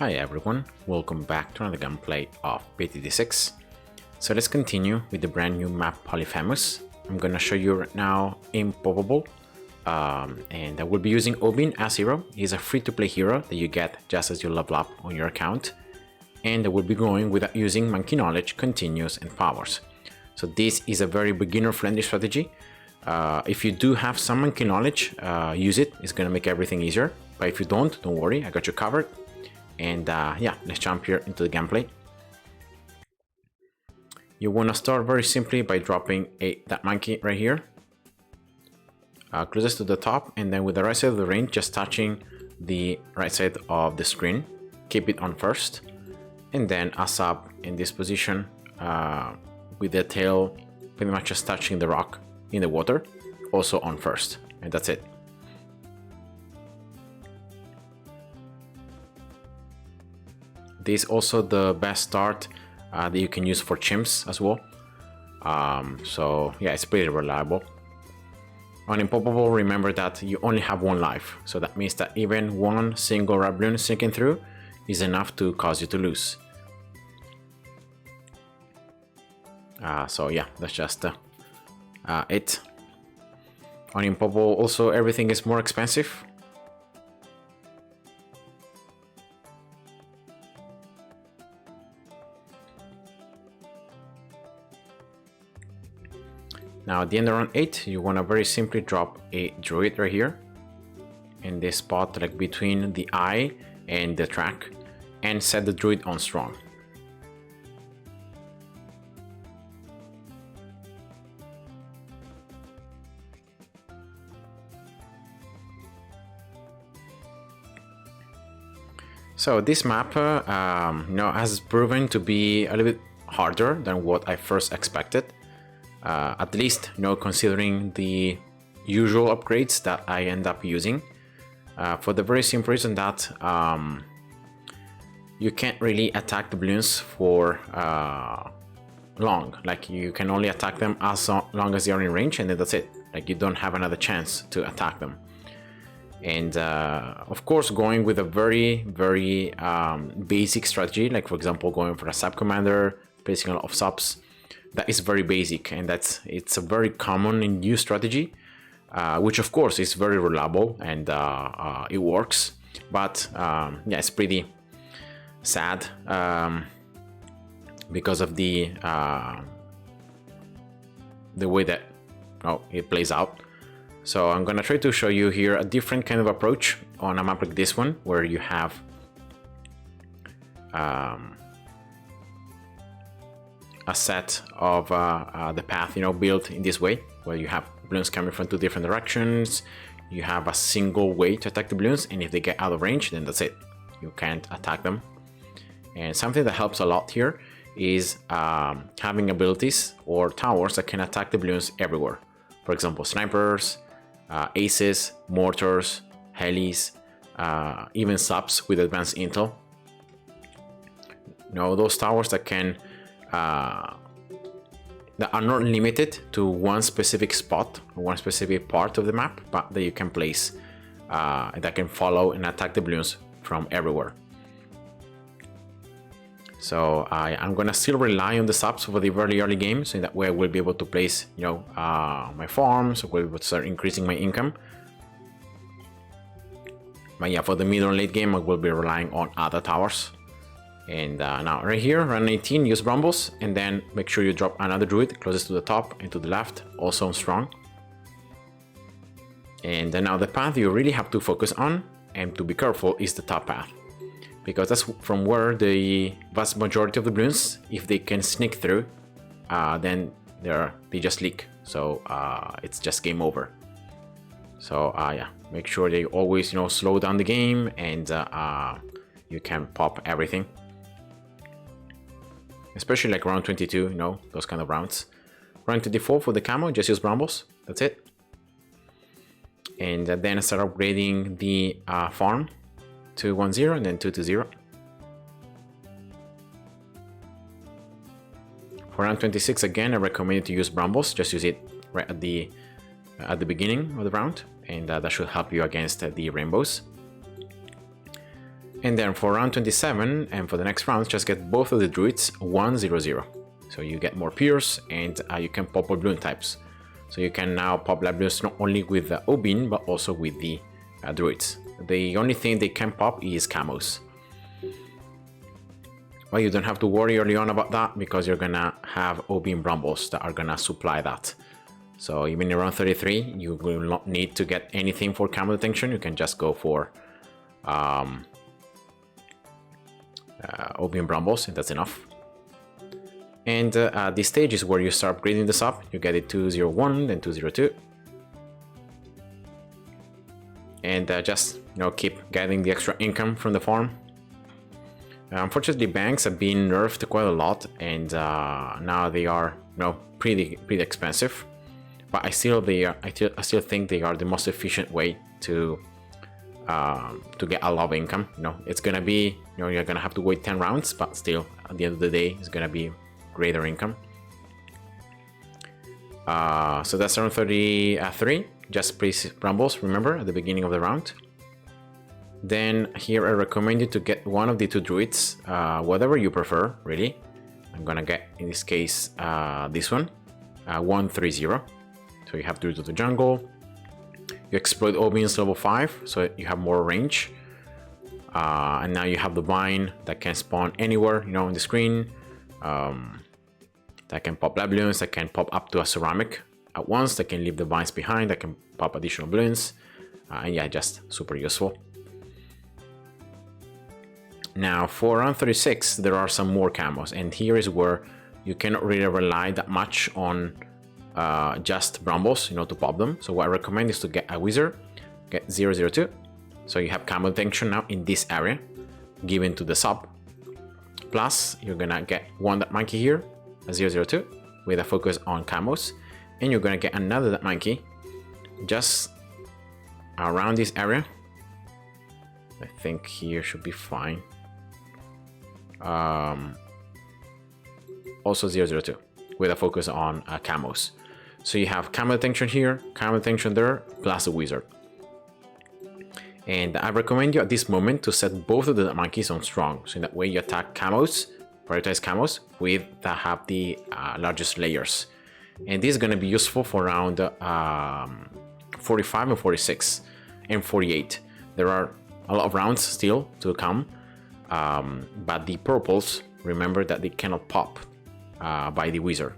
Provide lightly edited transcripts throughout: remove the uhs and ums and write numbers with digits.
Hi everyone, welcome back to another gameplay of PTD6. So let's continue with the brand new map Polyphemus. I'm gonna show you right now Impoppable, and I will be using Obin as hero. He's a free-to-play hero that you get just as you level up on your account, and I will be going without using Monkey Knowledge, Continuous, and Powers. So this is a very beginner-friendly strategy. If you do have some Monkey Knowledge, use it. It's gonna make everything easier. But if you don't worry, I got you covered. And yeah, let's jump here into the gameplay. You want to start very simply by dropping that monkey right here, closest to the top, and then with the right side of the range, just touching the right side of the screen. Keep it on first, and then a sub in this position with the tail pretty much just touching the rock in the water, also on first, and that's it. This is also the best start that you can use for chimps as well. So yeah, it's pretty reliable. On Impoppable, remember that you only have one life, so that means that even one single red balloon sinking through is enough to cause you to lose. So yeah, that's just it. On Impoppable also everything is more expensive. Now at the end of round 8, you want to very simply drop a druid right here in this spot, like between the eye and the track, and set the druid on strong. So this map has proven to be a little bit harder than what I first expected. At least, considering the usual upgrades that I end up using, for the very simple reason that you can't really attack the balloons for long. Like, you can only attack them as long as they are in range, and then that's it. Like, you don't have another chance to attack them. And of course, going with a very basic strategy, like for example going for a sub commander, placing a lot of subs, that is very basic, and it's a very common and used strategy, which of course is very reliable and it works. But yeah, it's pretty sad because of the way that it plays out. So I'm gonna try to show you here a different kind of approach on a map like this one, where you have a set of the path built in this way, where you have balloons coming from two different directions. You have a single way to attack the balloons, and if they get out of range, then that's it, you can't attack them. And something that helps a lot here is having abilities or towers that can attack the balloons everywhere. For example, snipers, aces, mortars, helis, even subs with advanced intel. Those towers that can that are not limited to one specific spot or one specific part of the map, but that you can place that can follow and attack the balloons from everywhere. So I'm gonna still rely on the subs for the very early game, so in that way I will be able to place my farms, will be able to start increasing my income. But yeah, for the middle and late game I will be relying on other towers. And now right here, round 18, use Brambles, and then make sure you drop another druid closest to the top and to the left, also on strong. And then now the path you really have to focus on and to be careful is the top path, because that's from where the vast majority of the balloons, if they can sneak through, then they just leak. So it's just game over. So yeah, make sure they always slow down the game, and you can pop everything. Especially like round 22, those kind of rounds. Round 24 for the camo, just use Brambles, that's it. And then start upgrading the farm to 1-0 and then 2-0. For round 26, again, I recommend you to use Brambles, just use it right at the beginning of the round, and that should help you against the rainbows. And then for round 27 and for the next round, just get both of the druids 1/0/0. So you get more Pierce, and you can pop Bloon types. So you can now pop Bloons not only with the Obin, but also with the druids. The only thing they can pop is camos. Well, you don't have to worry early on about that, because you're gonna have Obin Brambles that are gonna supply that. So even in round 33, you will not need to get anything for camo detection. You can just go for Obin Brambles, and that's enough. And this stage is where you start upgrading this up. You get it 2/0/1, then 2/0/2. And just, keep getting the extra income from the farm. Unfortunately, banks have been nerfed quite a lot, and now they are, pretty expensive. But I still think they are the most efficient way to get a lot of income. It's gonna be, you're gonna have to wait 10 rounds, but still, at the end of the day, it's gonna be greater income. So that's round 33. Just place Brambles, remember, at the beginning of the round. Then here I recommend you to get one of the two druids, whatever you prefer, really. I'm gonna get, in this case, this one, 1/3/0. So you have druid to the jungle. You exploit Obin's level 5, so you have more range. And now you have the vine that can spawn anywhere, on the screen. That can pop Bloons, that can pop up to a ceramic at once, that can leave the vines behind, that can pop additional Bloons. And yeah, just super useful. Now for round 36, there are some more camos, and here is where you cannot really rely that much on just Brambles, to pop them. So what I recommend is to get a wizard, get 0/0/2. So you have camo detection now in this area, given to the sub. Plus, you're gonna get one that monkey here, a 0/0/2, with a focus on camos, and you're gonna get another that monkey just around this area. I think here should be fine. Also 0/0/2 with a focus on camos. So you have camo detection here, camo detection there, plus a wizard. And I recommend you at this moment to set both of the monkeys on strong, so in that way you attack camos, prioritize camos with that have the largest layers. And this is going to be useful for round 45 and 46 and 48. There are a lot of rounds still to come, but the purples, remember that they cannot pop by the wizard.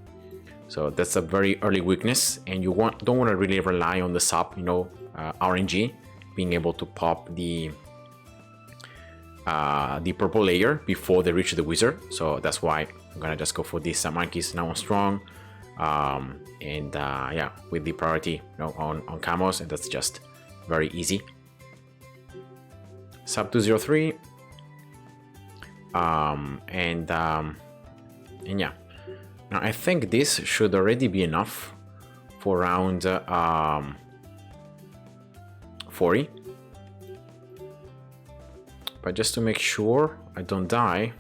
So that's a very early weakness, and you don't want to really rely on the sub, RNG, being able to pop the purple layer before they reach the wizard. So that's why I'm gonna just go for these monkeys now on strong, and yeah, with the priority on camos, and that's just very easy. Sub 203, and yeah. Now I think this should already be enough for round 40. But just to make sure I don't die,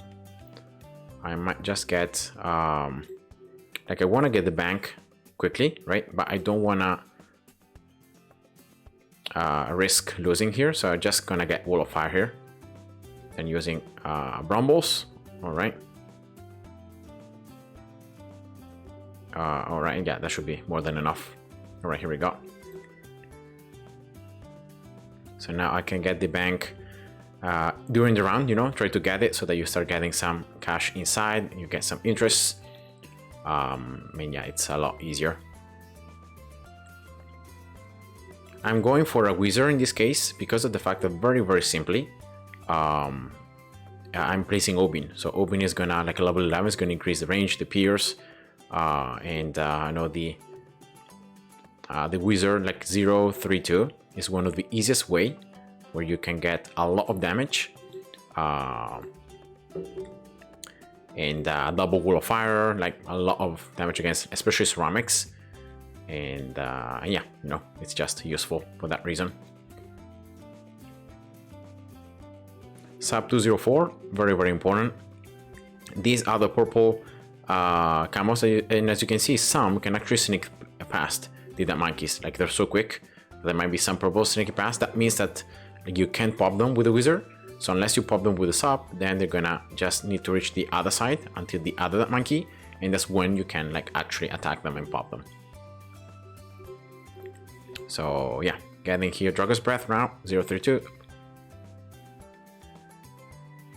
I might just get like I want to get the bank quickly, right? But I don't want to risk losing here, so I'm just gonna get Wall of Fire here and using Brambles. All right. All right, yeah, that should be more than enough. All right, here we go. So now I can get the bank during the round, try to get it so that you start getting some cash inside and you get some interest. I mean, yeah, it's a lot easier. I'm going for a wizard in this case because of the fact that very simply, I'm placing Obin. So Obin is gonna, like a level 11, is gonna increase the range, the pierce, and I know the wizard, like 0/3/2, is one of the easiest way where you can get a lot of damage, and double Wall of Fire, like a lot of damage against especially ceramics, and yeah, it's just useful for that reason. Sub 204, very important. These are the purple camos, and as you can see, some can actually sneak past the monkeys, like they're so quick. There might be some purple sneaky past. That means that you can pop them with a wizard, So unless you pop them with a sub, then they're gonna just need to reach the other side until the other monkey, and that's when you can like actually attack them and pop them. So yeah, getting here Dragon's Breath now, 032.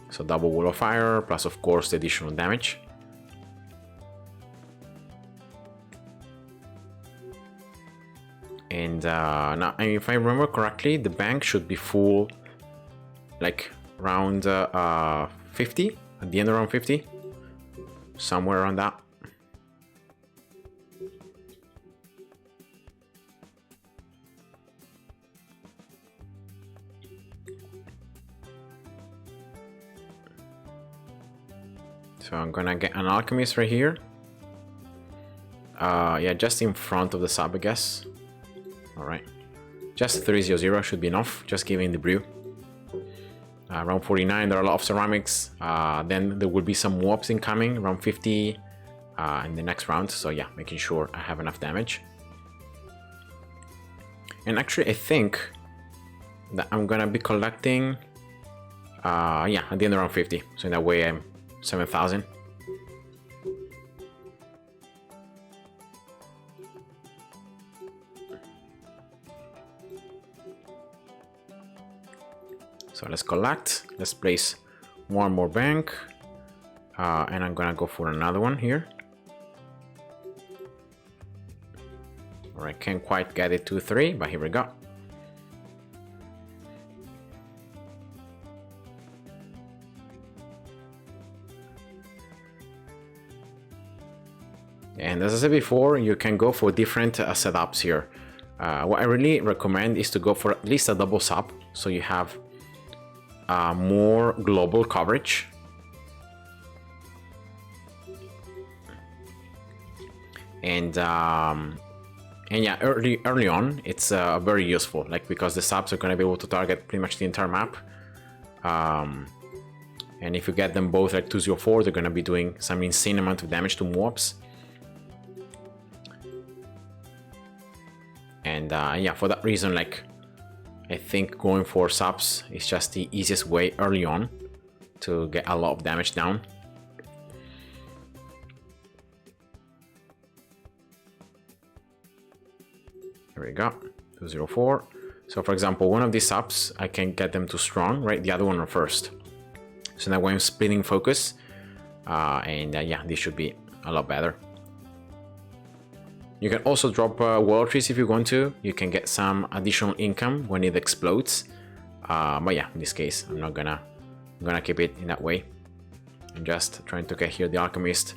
So double wall of fire, plus of course the additional damage. And now, if I remember correctly, the bank should be full like around 50, at the end around 50, somewhere around that. So I'm gonna get an alchemist right here. Yeah, just in front of the sub, I guess. Alright. Just 300 should be enough, just giving the brew. Round 49, there are a lot of ceramics. Then there will be some warps incoming, round 50 in the next round. So yeah, making sure I have enough damage. And actually, I think that I'm gonna be collecting, yeah, at the end around 50. So in that way, I'm 7,000. So let's collect, let's place one more bank, and I'm gonna go for another one here. Alright, can't quite get it to 3, but here we go. And as I said before, you can go for different setups here. What I really recommend is to go for at least a double sub, so you have more global coverage. And yeah, early on, it's very useful, like because the subs are going to be able to target pretty much the entire map. And if you get them both like 204, they're going to be doing some insane amount of damage to mobs. And yeah, for that reason, like I think going for subs is just the easiest way early on to get a lot of damage down. Here we go, 204. So for example, one of these subs, I can get them to strong, right? The other one are first. So now I'm splitting focus, and yeah, this should be a lot better. You can also drop wall trees if you want to. You can get some additional income when it explodes. But yeah, in this case, I'm gonna keep it in that way. I'm just trying to get here the alchemist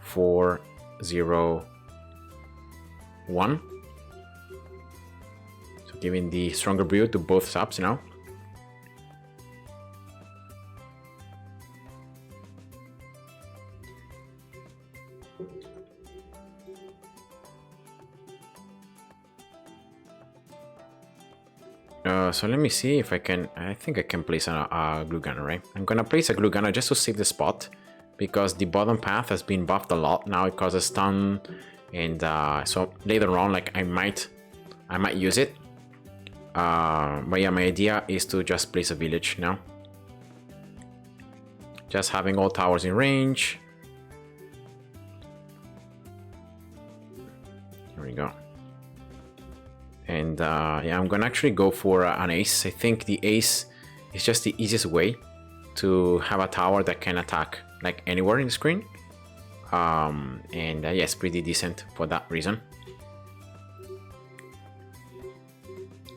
401. So giving the stronger brew to both subs now. So let me see if I can. I think I can place a glue gunner, right? I'm gonna place a glue gunner just to save the spot, because the bottom path has been buffed a lot. Now it causes stun, and so later on, like I might use it. But yeah, my idea is to just place a village now. Just having all towers in range. Here we go. And yeah, I'm gonna actually go for an ace. I think the ace is just the easiest way to have a tower that can attack like anywhere in the screen. And yeah, it's pretty decent for that reason.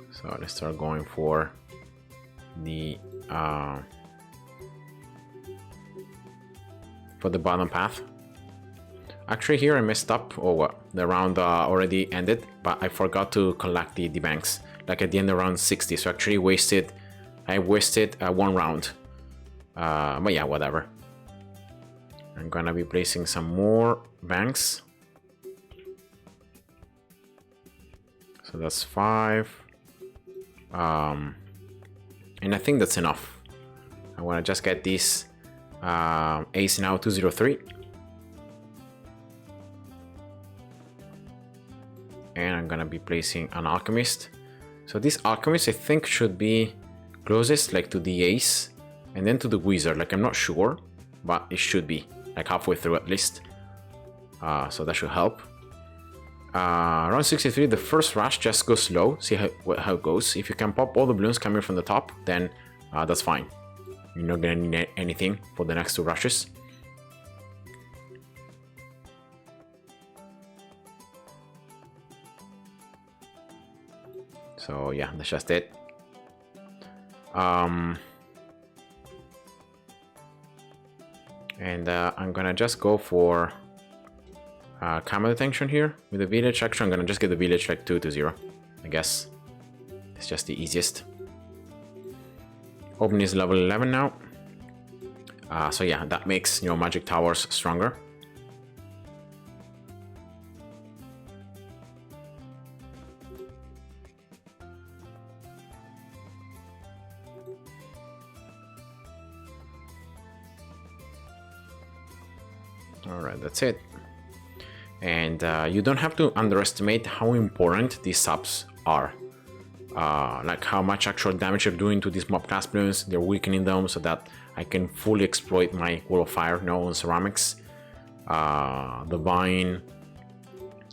So let's start going for the bottom path. Actually, here I messed up. Oh well, the round already ended, but I forgot to collect the banks, like at the end of round 60. So actually I wasted one round. But yeah, whatever. I'm gonna be placing some more banks. So that's 5. And I think that's enough. I wanna just get this ace now 203. And I'm gonna be placing an alchemist. So this alchemist I think should be closest like to the ace, and then to the wizard. Like, I'm not sure, but it should be like halfway through at least. So that should help. Round 63, the first rush just goes slow. See how it goes. If you can pop all the balloons coming from the top, then that's fine. You're not gonna need anything for the next two rushes. So yeah, that's just it. And I'm gonna just go for camera detention here with the village. Actually, I'm gonna just get the village like 2-0, I guess. It's just the easiest. Open is level 11 now. So yeah, that makes, you know, magic towers stronger. Alright, that's it. And you don't have to underestimate how important these subs are. Like how much actual damage they're doing to these mob class balloons. They're weakening them so that I can fully exploit my wall of fire, you know, on ceramics. The vine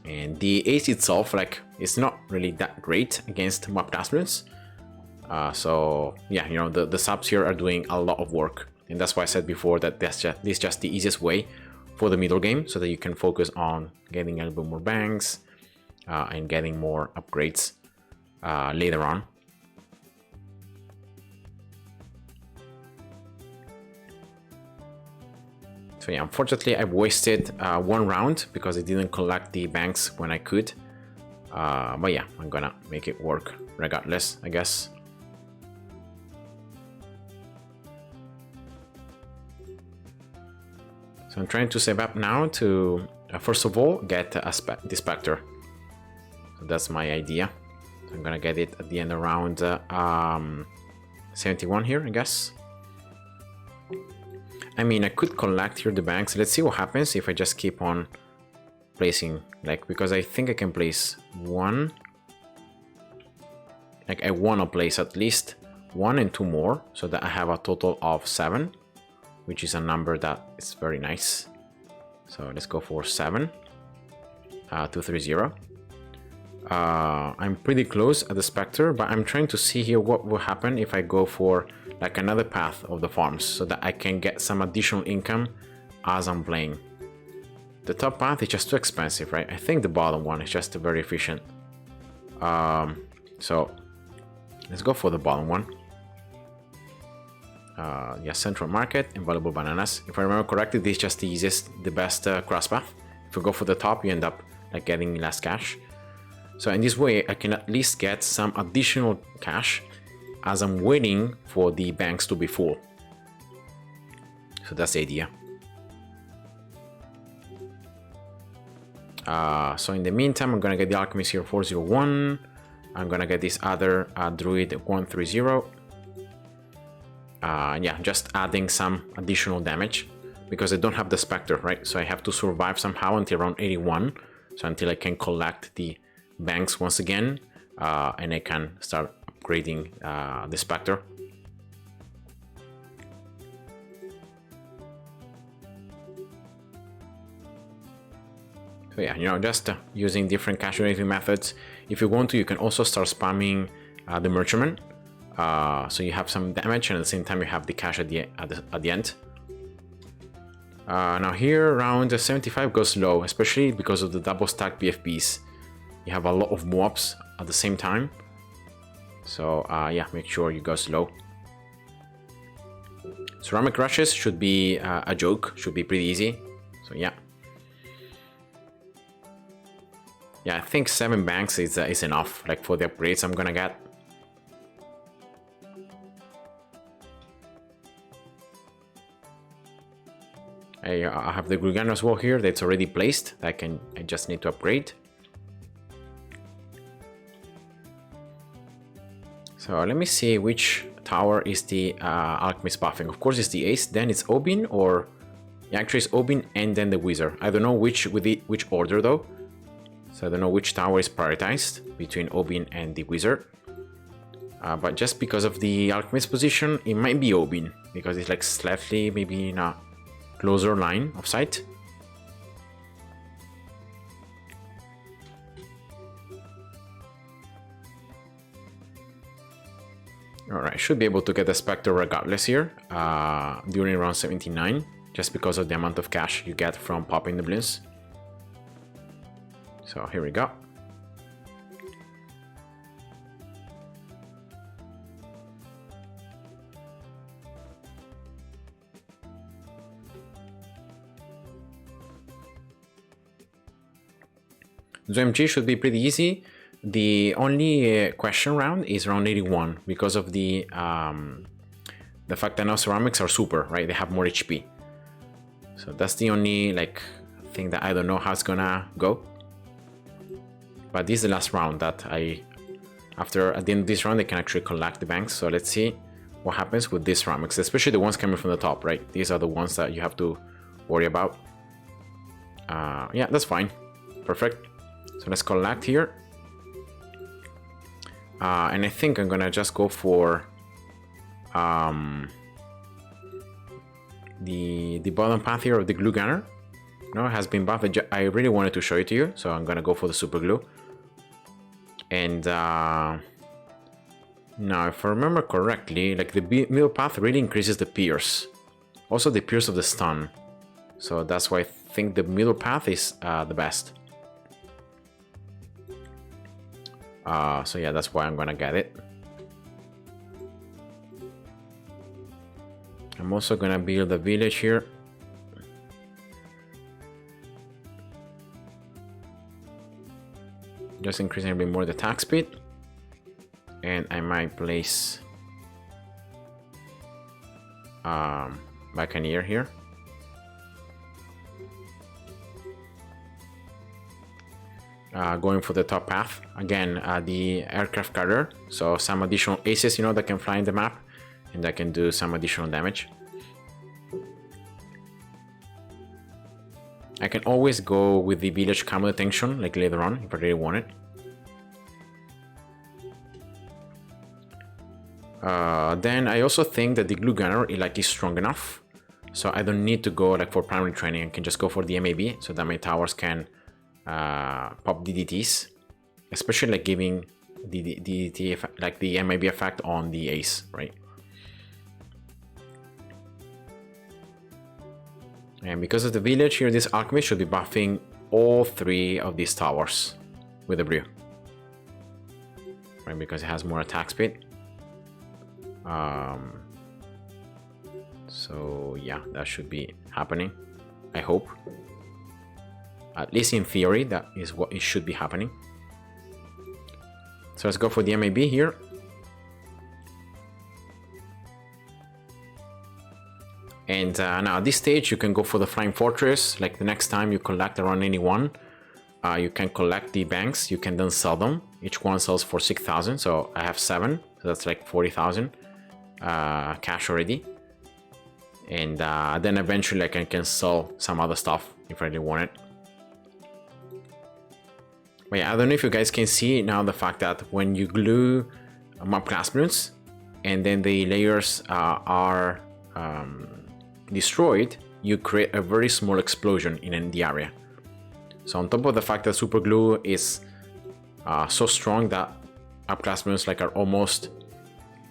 and the ace itself, like, it's not really that great against mob class balloons. So yeah, you know, the subs here are doing a lot of work, and that's why I said before that this is just the easiest way for the middle game, so that you can focus on getting a little bit more banks and getting more upgrades later on. So yeah, unfortunately I've wasted one round because I didn't collect the banks when I could. But yeah, I'm gonna make it work regardless, I guess. So I'm trying to save up now to, first of all, get the Spectre. So that's my idea. So I'm gonna get it at the end around 71 here, I guess. I mean, I could collect here the banks. Let's see what happens if I just keep on placing, like, because I think I can place one. Like, I want to place at least 1 and 2 more so that I have a total of 7, which is a number that is very nice. So let's go for 7, 230. I'm pretty close at the Spectre, but I'm trying to see here what will happen if I go for like another path of the farms so that I can get some additional income as I'm playing. The top path is just too expensive, right? I think the bottom one is just very efficient. So let's go for the bottom one. Yeah, Central Market, Invaluable Bananas. If I remember correctly, this is just the easiest, the best cross path. If you go for the top, you end up like getting less cash. So in this way, I can at least get some additional cash as I'm waiting for the banks to be full. So that's the idea. So in the meantime, I'm gonna get the Alchemist here 401. I'm gonna get this other Druid 130. Yeah, just adding some additional damage because I don't have the Spectre, right? So I have to survive somehow until around 81. So until I can collect the banks once again, and I can start upgrading the Spectre. So yeah, you know, just using different cash generating methods. If you want to, you can also start spamming the Merchantman. So you have some damage and at the same time you have the cash at the end. Now here around 75 goes low, especially because of the double stack BFBs. You have a lot of mobs at the same time. So yeah, make sure you go slow. Ceramic rushes should be a joke, should be pretty easy. So yeah. Yeah, I think 7 banks is enough, like for the upgrades I'm gonna get. I have the Grugano as well here that's already placed. I just need to upgrade. So let me see which tower is the Alchemist buffing. Of course it's the Ace, then it's Obin, or yeah, actually it's Obin and then the Wizard. I don't know which order though. So I don't know which tower is prioritized between Obin and the Wizard. But just because of the Alchemist position, it might be Obin, because it's like slightly maybe in a closer line of sight. Alright, should be able to get the Spectre regardless here during round 79, just because of the amount of cash you get from popping the Bloons. So here we go. ZMG should be pretty easy. The only question round is round 81 because of the fact that now ceramics are super, right? They have more HP. So that's the only like thing that I don't know how it's gonna go. But this is the last round that at the end of this round, they can actually collect the banks. So let's see what happens with these ceramics, especially the ones coming from the top, right? These are the ones that you have to worry about. Yeah, that's fine. Perfect. So let's collect here. And I think I'm gonna just go for the bottom path here of the glue gunner. No, it has been buffed. I really wanted to show it to you, so I'm gonna go for the super glue. And now, if I remember correctly, like the middle path really increases the pierce, also the pierce of the stun. So that's why I think the middle path is the best. So yeah, that's why I'm gonna get it. I'm also gonna build a village here. Just increasing a bit more the attack speed. And I might place Buccaneer here. Going for the top path again, the aircraft carrier, so some additional aces, you know, that can fly in the map and that can do some additional damage. I can always go with the village camo detention like later on if I really want it. Then I also think that the glue gunner is strong enough, so I don't need to go like for primary training. I can just go for the MAB so that my towers can pop DDTs, especially like giving the DDT effect, like the MAB effect on the ace, right? And because of the village here, this alchemist should be buffing all three of these towers with the brew, right? Because it has more attack speed. So yeah, that should be happening, I hope. At least in theory, that is what it should be happening. So let's go for the MAB here. And now at this stage, you can go for the Flying Fortress. Like the next time you collect around 81, you can collect the banks. You can then sell them. Each one sells for 6,000. So I have 7. So that's like 40,000 cash already. And then eventually I can sell some other stuff if I really want it. But yeah, I don't know if you guys can see now the fact that when you glue map class Bloons and then the layers are destroyed, you create a very small explosion in the area. So on top of the fact that super glue is so strong that map class Bloons are almost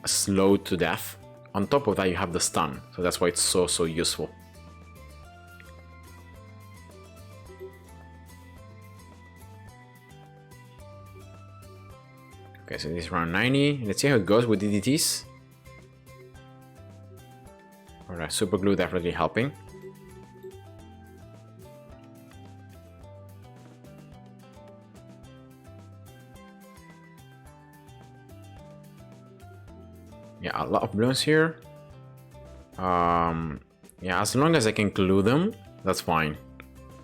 slowed to death, on top of that you have the stun, so that's why it's so useful. Okay, so this is round 90. Let's see how it goes with DDTs. Alright, super glue definitely helping. Yeah, a lot of Bloons here. Yeah, as long as I can glue them, that's fine,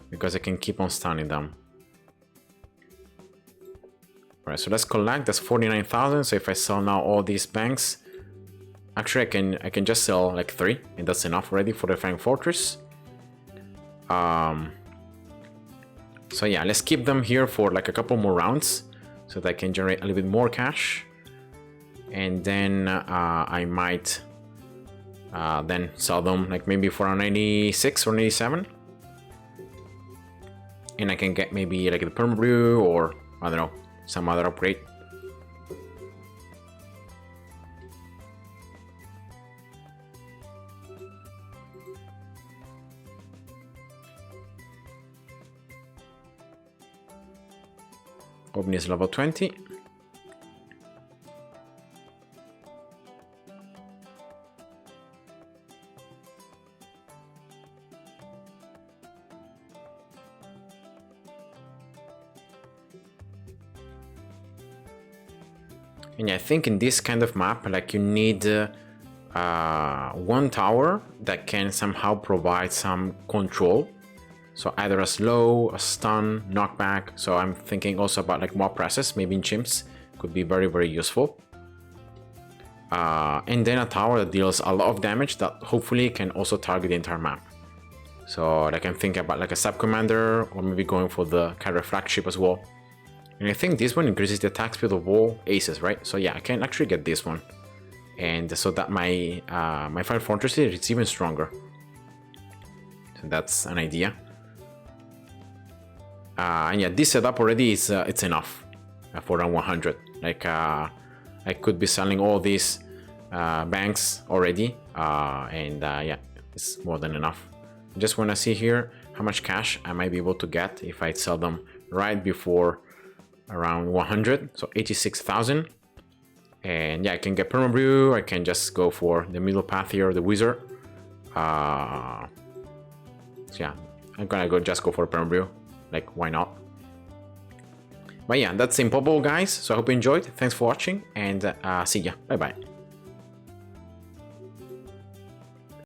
because I can keep on stunning them. Alright, so let's collect. That's 49,000. So if I sell now all these banks, actually I can just sell like 3, and that's enough already for the Flying Fortress. So yeah, let's keep them here for like a couple more rounds so that I can generate a little bit more cash. and then I might then sell them like maybe for a 96 or 97, and I can get maybe like the permabrew or I don't know, some other upgrade. Open is level 20. And I think in this kind of map, like you need one tower that can somehow provide some control. So either a slow, a stun, knockback. So I'm thinking also about like mob presses, maybe in chimps, could be very, very useful. And then a tower that deals a lot of damage that hopefully can also target the entire map. So I can think about like a sub commander, or maybe going for the carrier flagship as well. And I think this one increases the attack speed of all aces, right? So yeah, I can actually get this one. And so that my my 5 fortresses is even stronger. So that's an idea. And yeah, this setup already is it's enough for round 100. Like I could be selling all these banks already, and yeah, it's more than enough. I just want to see here how much cash I might be able to get if I sell them right before around 100, so 86,000. And yeah, I can get permabrew. I can just go for the middle path here, the wizard. So yeah, I'm gonna just go for permabrew. Like, why not? But yeah, that's Impoppable, guys. So I hope you enjoyed. Thanks for watching, and see ya. Bye bye.